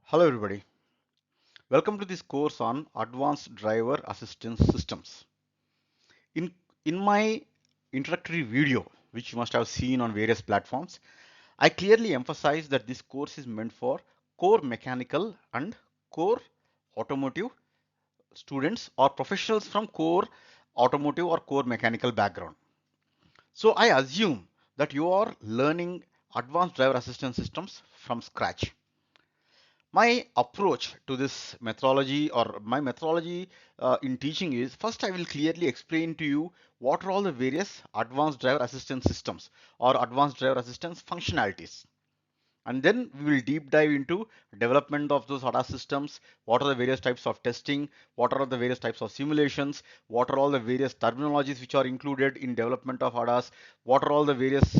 Hello everybody. Welcome to this course on Advanced Driver Assistance Systems. In, in my introductory video, which you must have seen on various platforms, I clearly emphasize that this course is meant for core mechanical and core automotive students or professionals from core automotive or core mechanical background. So I assume that you are learning advanced driver assistance systems from scratch. My approach to this methodology or my methodology in teaching is first I will clearly explain to you what are all the various advanced driver assistance systems or advanced driver assistance functionalities. And then we will deep dive into development of those ADAS systems. What are the various types of testing? What are the various types of simulations? What are all the various terminologies which are included in development of ADAS? What are all the various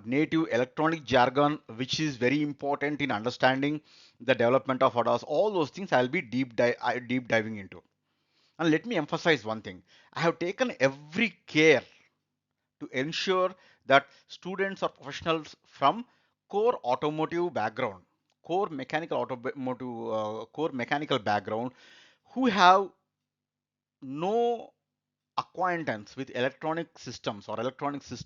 native electronic jargon which is very important in understanding the development of ADAS? All those things I'll be deep diving into. And let me emphasize one thing. I have taken every care to ensure that students or professionals from core automotive background, core mechanical background, who have no acquaintance with electronic systems or electronics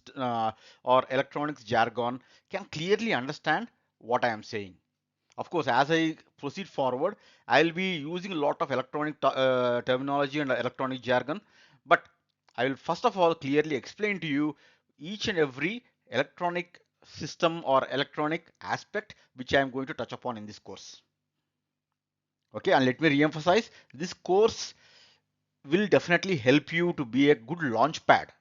jargon can clearly understand what I am saying. Of course, as I proceed forward, I'll be using a lot of electronic terminology and electronic jargon, but I will first of all clearly explain to you each and every electronic system or electronic aspect which I am going to touch upon in this course. Okay, and let me re-emphasize, this course will definitely help you to be a good launch pad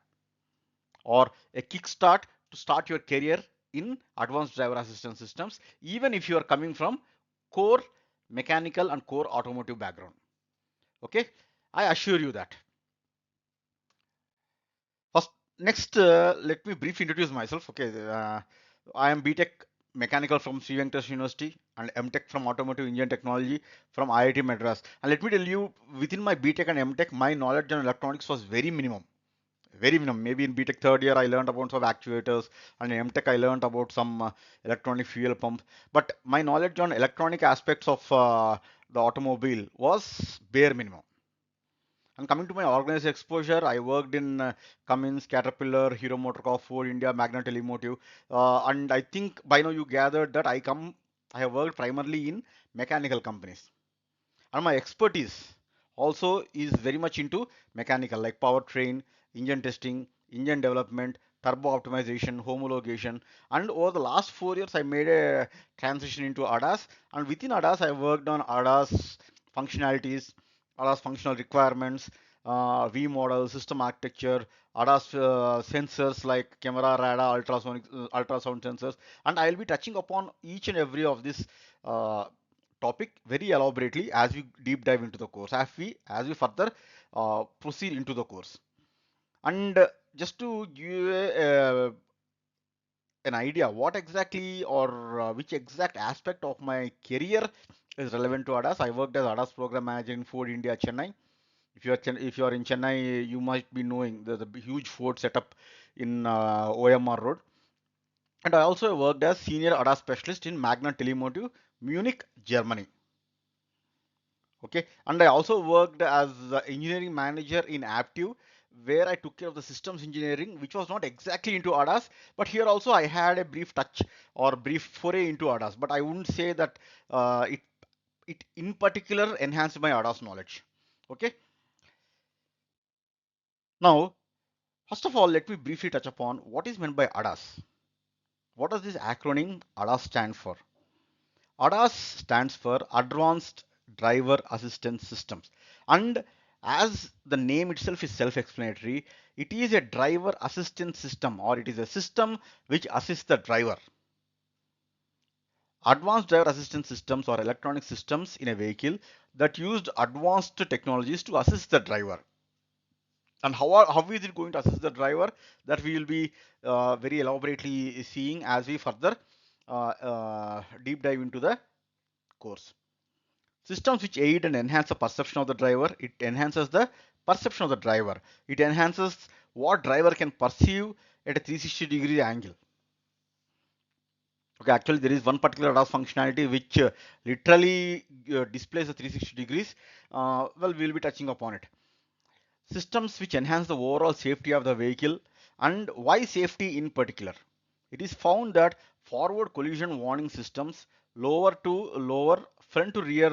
or a kickstart to start your career in advanced driver assistance systems, even if you are coming from core mechanical and core automotive background. Okay, I assure you that. First, next, let me briefly introduce myself. Okay, I am BTech Mechanical from Sri Venkatesh University and MTech from Automotive Engineering Technology from IIT Madras. And let me tell you, within my BTech and MTech, my knowledge on electronics was very minimum. Very minimum. Maybe in BTech third year, I learned about some actuators, and in MTech, I learned about some electronic fuel pump. But my knowledge on electronic aspects of the automobile was bare minimum. And coming to my organized exposure, I worked in Cummins, Caterpillar, Hero MotoCorp, Ford India, Magna Telemotive, and I think by now you gathered that I have worked primarily in mechanical companies. And my expertise also is very much into mechanical, like powertrain, engine testing, engine development, turbo optimization, homologation. And over the last 4 years, I made a transition into ADAS. And within ADAS, I worked on ADAS functionalities, ADAS functional requirements, V model, system architecture, ADAS sensors like camera, radar, ultrasound sensors. And I'll be touching upon each and every of these uh, topic very elaborately as we deep dive into the course, as we further proceed into the course. And just to give an idea what exactly or which exact aspect of my career is relevant to ADAS, I worked as ADAS program manager in Ford India, Chennai. If you are in Chennai, you might be knowing the huge Ford setup in OMR Road. And I also worked as senior ADAS specialist in Magna Telemotive, Munich, Germany. Okay, and I also worked as the engineering manager in Aptiv, where I took care of the systems engineering, which was not exactly into ADAS, but here also I had a brief touch or brief foray into ADAS, but I wouldn't say that it in particular enhanced my ADAS knowledge. Okay, now first of all, let me briefly touch upon what is meant by ADAS. What does this acronym ADAS stand for? ADAS stands for Advanced Driver Assistance Systems. And as the name itself is self-explanatory, it is a driver assistance system or it is a system which assists the driver. Advanced driver assistance systems are electronic systems in a vehicle that used advanced technologies to assist the driver. And how is it going to assist the driver? That we will be very elaborately seeing as we further deep dive into the course. Systems which aid and enhance the perception of the driver. It enhances the perception of the driver. It enhances what driver can perceive at a 360 degree angle. Okay, actually there is one particular ADAS functionality which literally displays the 360 degrees. Well, we'll be touching upon it. Systems which enhance the overall safety of the vehicle, and why safety in particular. It is found that forward collision warning systems lower front to rear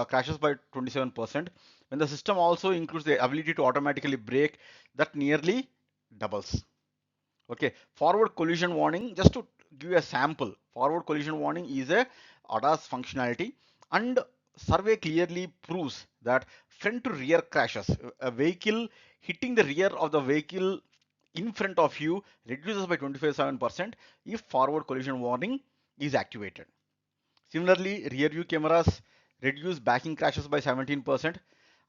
crashes by 27%. When the system also includes the ability to automatically brake, that nearly doubles. Okay, forward collision warning, just to give you a sample, forward collision warning is a ADAS functionality, and survey clearly proves that front to rear crashes, a vehicle hitting the rear of the vehicle in front of you reduces by 25% if forward collision warning is activated. Similarly, rear view cameras reduce backing crashes by 17%,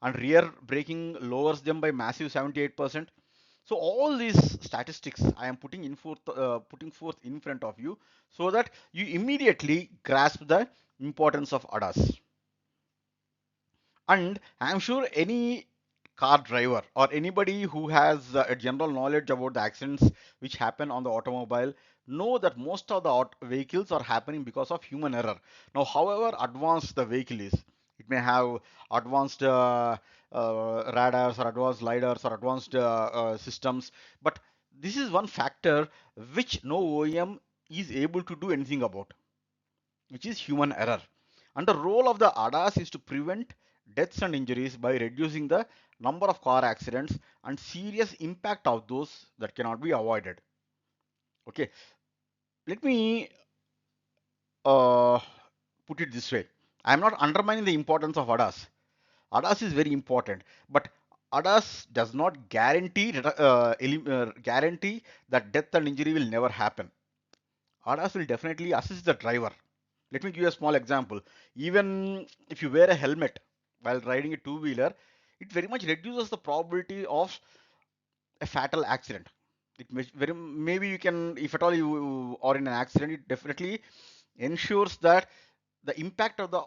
and rear braking lowers them by massive 78%. So all these statistics I am putting forth in front of you so that you immediately grasp the importance of ADAS. And I'm sure any car driver or anybody who has a general knowledge about the accidents which happen on the automobile know that most of the vehicles are happening because of human error. Now, however advanced the vehicle is, it may have advanced radars or advanced lidars or advanced systems, but this is one factor which no OEM is able to do anything about, which is human error. And the role of the ADAS is to prevent deaths and injuries by reducing the number of car accidents and serious impact of those that cannot be avoided. Okay, let me uh, put it this way. I am not undermining the importance of ADAS. ADAS is very important, but ADAS does not guarantee that death and injury will never happen. ADAS will definitely assist the driver. Let me give you a small example. Even if you wear a helmet while riding a two-wheeler, it very much reduces the probability of a fatal accident. Maybe you can, if at all you are in an accident, it definitely ensures that the impact of the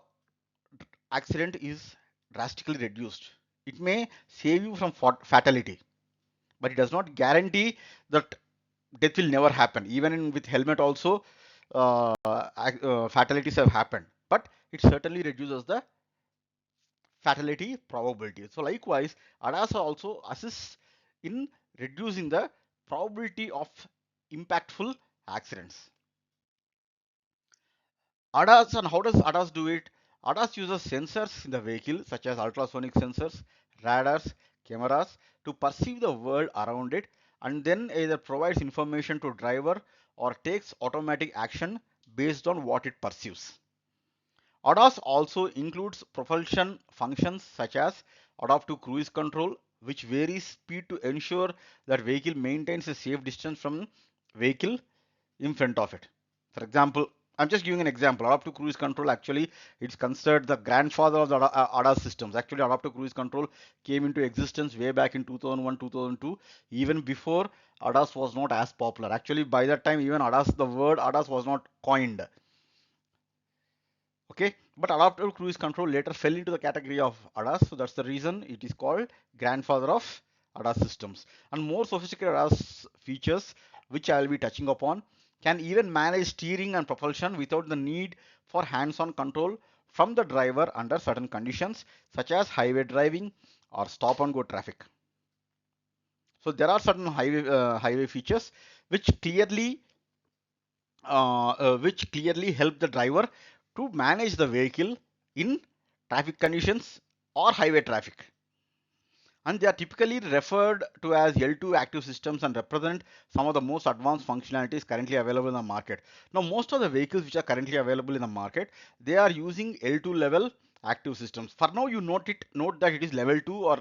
accident is drastically reduced. It may save you from fatality, but it does not guarantee that death will never happen. Even with helmet also, fatalities have happened, but it certainly reduces the fatality probability. So likewise, ADAS also assists in reducing the probability of impactful accidents. ADAS, and how does ADAS do it? ADAS uses sensors in the vehicle such as ultrasonic sensors, radars, cameras to perceive the world around it, and then either provides information to driver or takes automatic action based on what it perceives. ADAS also includes propulsion functions such as adaptive cruise control, which varies speed to ensure that vehicle maintains a safe distance from vehicle in front of it. For example, I'm just giving an example. Adaptive cruise control, actually it's considered the grandfather of the ADAS systems. Actually, adaptive cruise control came into existence way back in 2001, 2002, even before ADAS was not as popular. Actually, by that time, even ADAS, the word ADAS was not coined. Okay, but adaptive cruise control later fell into the category of ADAS, so that's the reason it is called grandfather of ADAS systems. And more sophisticated ADAS features, which I will be touching upon, can even manage steering and propulsion without the need for hands-on control from the driver under certain conditions, such as highway driving or stop-and-go traffic. So there are certain highway features which clearly help the driver to manage the vehicle in traffic conditions or highway traffic. And they are typically referred to as L2 active systems and represent some of the most advanced functionalities currently available in the market. Now, most of the vehicles which are currently available in the market, they are using L2 level active systems. For now, you note that it is level 2 or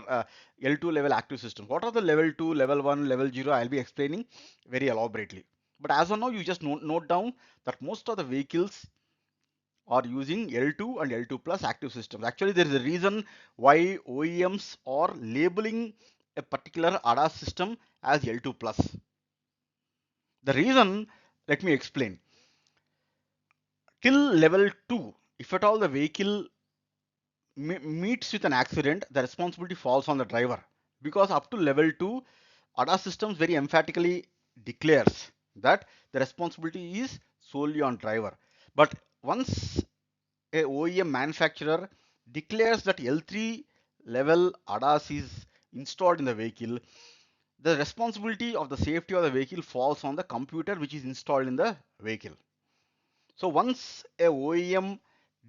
L2 level active systems. What are the level 2, level 1, level 0? I'll be explaining very elaborately. But as of now, you just note down that most of the vehicles are using L2 and L2 plus active systems. Actually, there is a reason why OEMs are labeling a particular ADAS system as L2 plus. The reason, let me explain. Till level 2, if at all the vehicle meets with an accident, the responsibility falls on the driver, because up to level 2, ADAS systems very emphatically declares that the responsibility is solely on driver. But once a OEM manufacturer declares that L3 level ADAS is installed in the vehicle, the responsibility of the safety of the vehicle falls on the computer which is installed in the vehicle. So once a OEM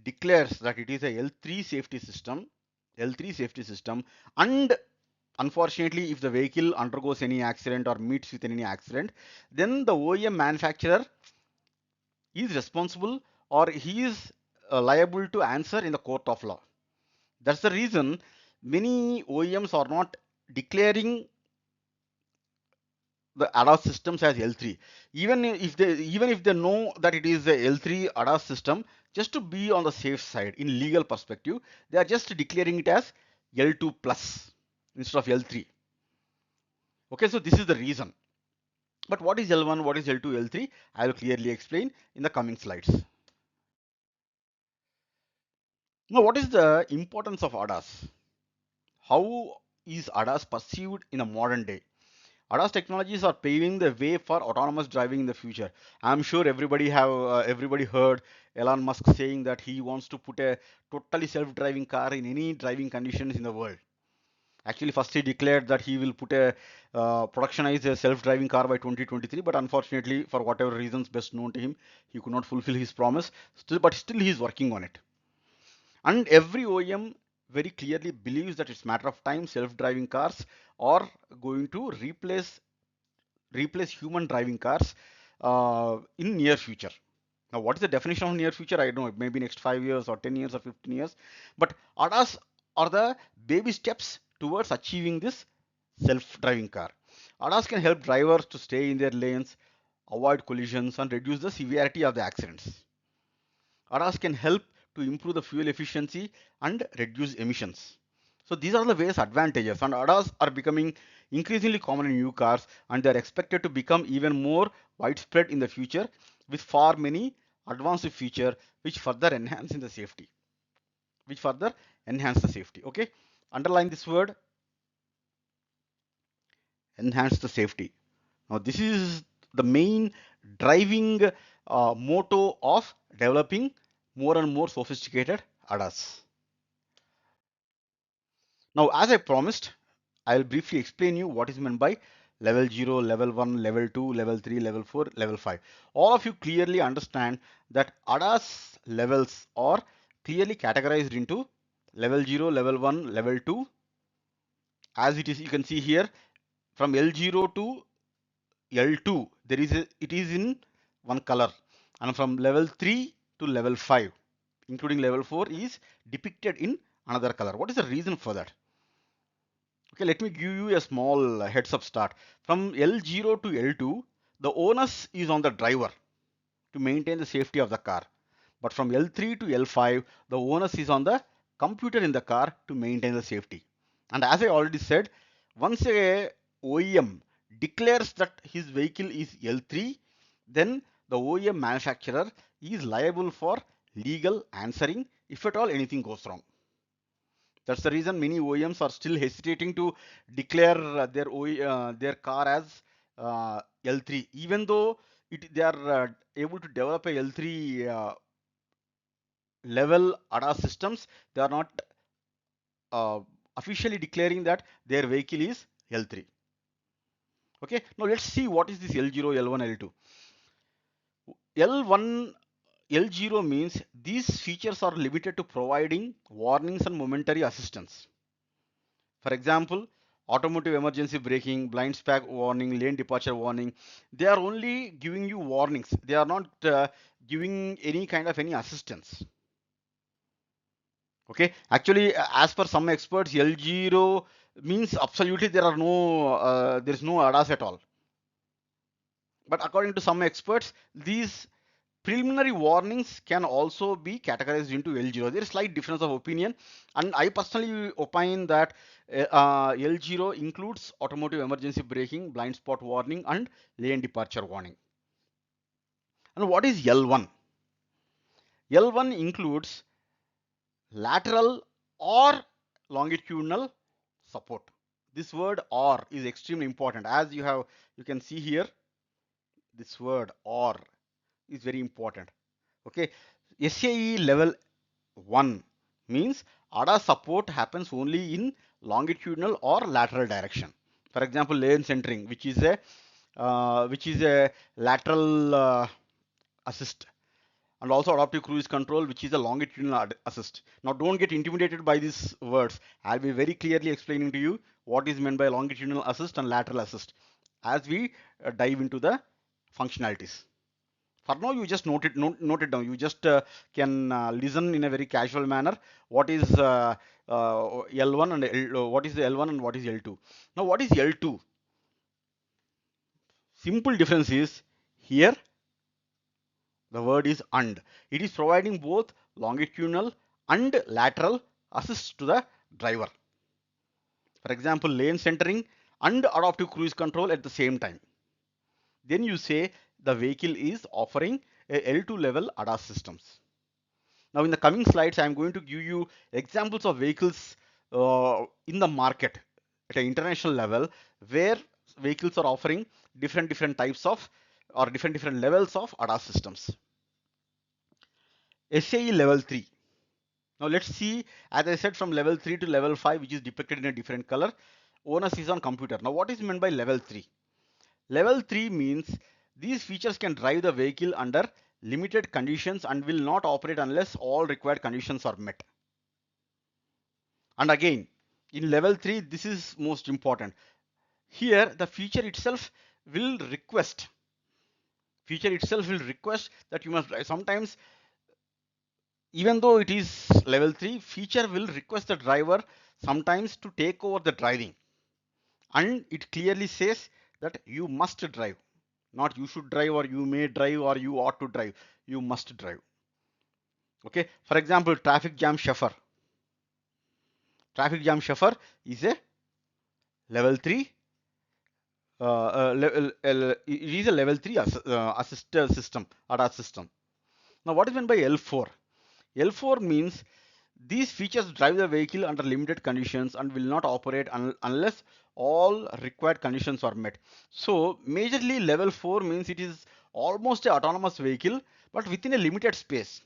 declares that it is a L3 safety system, and unfortunately if the vehicle undergoes any accident or meets with any accident, then the OEM manufacturer is responsible, or he is liable to answer in the court of law. That's the reason many OEMs are not declaring the ADAS systems as L3. Even if they know that it is a L3 ADAS system, just to be on the safe side in legal perspective, they are just declaring it as L2 plus instead of L3. Okay, so this is the reason. But what is L1, what is L2, L3? I will clearly explain in the coming slides. Now, what is the importance of ADAS? How is ADAS perceived in a modern day? ADAS technologies are paving the way for autonomous driving in the future. I'm sure everybody heard Elon Musk saying that he wants to put a totally self-driving car in any driving conditions in the world. Actually, first he declared that he will put a productionize a self-driving car by 2023, but unfortunately, for whatever reasons best known to him, he could not fulfill his promise. But still, he is working on it. And every OEM very clearly believes that it's matter of time self-driving cars are going to replace human driving cars in near future. Now, what is the definition of near future? I don't know. It may be next 5 years or 10 years or 15 years. But ADAS are the baby steps towards achieving this self-driving car. ADAS can help drivers to stay in their lanes, avoid collisions, and reduce the severity of the accidents. ADAS can help to improve the fuel efficiency and reduce emissions. So these are the various advantages, and ADAS are becoming increasingly common in new cars, and they are expected to become even more widespread in the future with far many advanced features which further enhance in the safety. Which further enhance the safety. Okay, underline this word, enhance the safety. Now this is the main driving motto of developing more and more sophisticated ADAS. Now, as I promised, I will briefly explain you what is meant by level 0, level 1, level 2, level 3, level 4, level 5. All of you clearly understand that ADAS levels are clearly categorized into level 0, level 1, level 2. As it is, you can see here from L0 to L2, it is in one color, and from level 3 to level 5, including level 4, is depicted in another color. What is the reason for that? Okay, let me give you a small heads up start. From L0 to L2, the onus is on the driver to maintain the safety of the car. But from L3 to L5, the onus is on the computer in the car to maintain the safety. And as I already said, once a OEM declares that his vehicle is L3, then the OEM manufacturer is liable for legal answering if at all anything goes wrong. That's the reason many OEMs are still hesitating to declare their car as L3, even though they are able to develop a L3 level ADAS systems. They are not uh, officially declaring that their vehicle is L3. Okay, now let's see what is this L0, L1, L2. L1, L0 means these features are limited to providing warnings and momentary assistance. For example, automotive emergency braking, blind spot warning, lane departure warning, they are only giving you warnings. They are not giving any kind of any assistance. Okay, actually, as per some experts, L0 means absolutely there is no ADAS at all. But according to some experts, these preliminary warnings can also be categorized into L0. There is slight difference of opinion, and I personally opine that L0 includes automotive emergency braking, blind spot warning, and lane departure warning. And what is L1? L1 includes lateral or longitudinal support. This word or is extremely important, as you can see here. This word or is very important. Okay, SAE level 1 means ADAS support happens only in longitudinal or lateral direction. For example, lane centering, which is a lateral assist, and also adaptive cruise control, which is a longitudinal assist. Now, don't get intimidated by these words. I'll be very clearly explaining to you what is meant by longitudinal assist and lateral assist as we dive into the functionalities. For now, you just note it down. You just can listen in a very casual manner. What is L1 and what is the L1 and what is L2? Now, what is L2? Simple difference is here the word is and. It is providing both longitudinal and lateral assist to the driver. For example, lane centering and adaptive cruise control at the same time. Then you say the vehicle is offering a L2 level ADAS systems. Now, in the coming slides, I am going to give you examples of vehicles in the market at an international level where vehicles are offering different types of or different levels of ADAS systems. SAE level 3. Now let's see, as I said, from level 3 to level 5, which is depicted in a different color. Onus is on computer. Now what is meant by level 3? Level 3 means these features can drive the vehicle under limited conditions and will not operate unless all required conditions are met. And again, in level 3, this is most important. Here, the feature itself will request. That you must drive. Sometimes, even though it is level 3, feature will request the driver sometimes to take over the driving. And it clearly says that you must drive. Not you should drive or you may drive or you ought to drive. You must drive. Okay. For example, traffic jam chauffeur. Traffic jam chauffeur is a level 3. It is a level 3 assist system, ADAS system. Now, what is meant by L4? L4 means these features drive the vehicle under limited conditions and will not operate unless all required conditions are met. So, majorly level 4 means it is almost an autonomous vehicle, but within a limited space.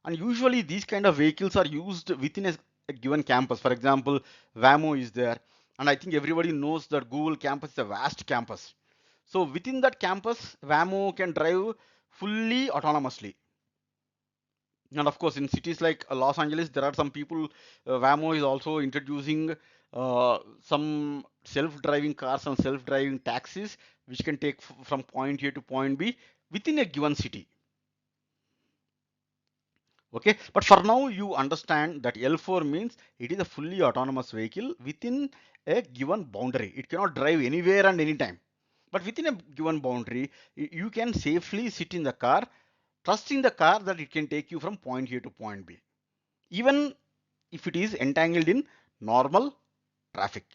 And usually these kind of vehicles are used within a given campus. For example, Waymo is there. And I think everybody knows that Google campus is a vast campus. So within that campus, Waymo can drive fully autonomously. And of course, in cities like Los Angeles, there are some people, Waymo is also introducing some self-driving cars and self-driving taxis, which can take from point A to point B within a given city. Okay, but for now you understand that L4 means it is a fully autonomous vehicle within a given boundary. It cannot drive anywhere and anytime. But within a given boundary, you can safely sit in the car, trusting the car that it can take you from point A to point B, even if it is entangled in normal traffic.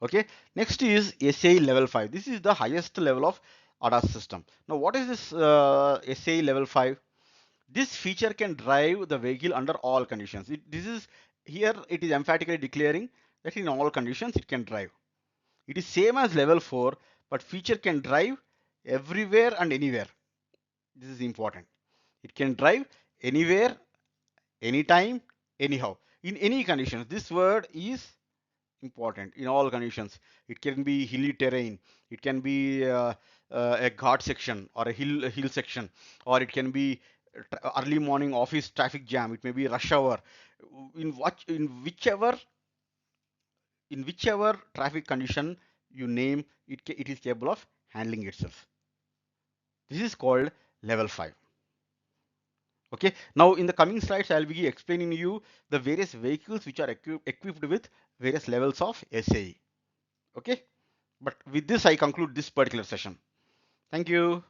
Okay, next is SAE level 5. This is the highest level of ADAS system. Now, what is this SAE level 5? This feature can drive the vehicle under all conditions. It is emphatically declaring that in all conditions it can drive. It is same as level 4, but feature can drive everywhere and anywhere. This is important. It can drive anywhere, anytime, anyhow, in any conditions. This word is important. In all conditions. It can be hilly terrain, it can be a ghat section or a hill section, or it can be early morning office traffic jam, it may be rush hour. In whichever traffic condition you name it, it is capable of handling itself. This is called level 5. Okay, now in the coming slides I'll be explaining you the various vehicles which are equipped with various levels of SAE. Okay, but with this I conclude this particular session. Thank you.